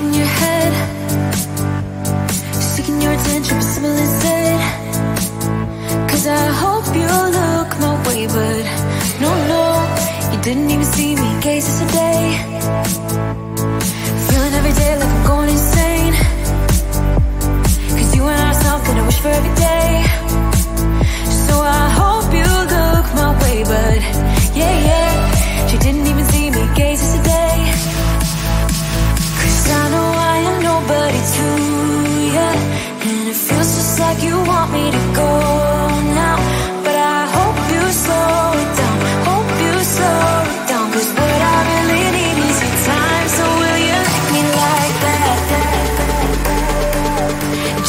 in your head, seeking your attention, but simple instead. Cause I hope you look my way, but no, you didn't even see me, gaze yesterday. Feeling every day like I'm going insane. Cause you and I are something I wish for every day. So I hope you look my way, but yeah, she didn't even see me, gaze yesterday. Cause I know I am nobody to ya, and it feels just like you want me to go now. But I hope you slow it down, hope you slow it down. Cause what I really need is your time. So will you like me like that?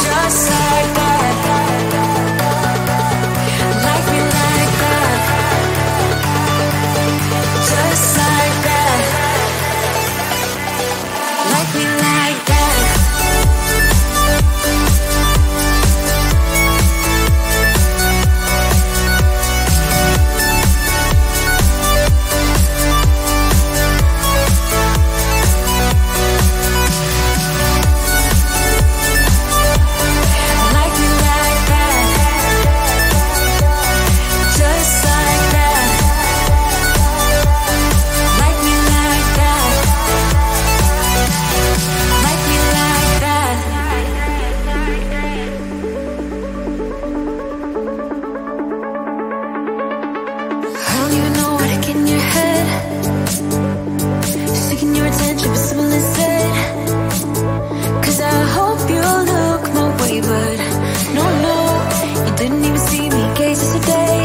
Just like that. Like me like that. Just like that. Like me like that. Like me like that. Just like that. Like me like that. Like me like that. I don't even know how to get in your head, seeking your attention, but simple instead. Cause I hope you look my way, but no, you didn't even see me, gaze yesterday.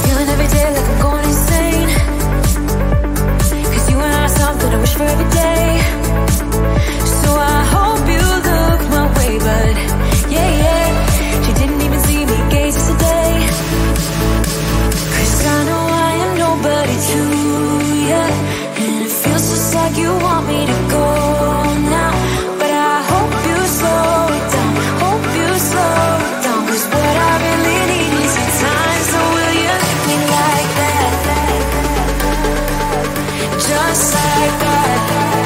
Feeling every day like I'm going insane. Cause you and I are something I wish for every day. So I hope you look my way, but yeah, she didn't even see me, gaze yesterday. Cause I know I am nobody to ya, and it feels just like you want me to go now. But I hope you slow it down, hope you slow it down. Cause what I really need is your time. So will you like me like that? Just like that.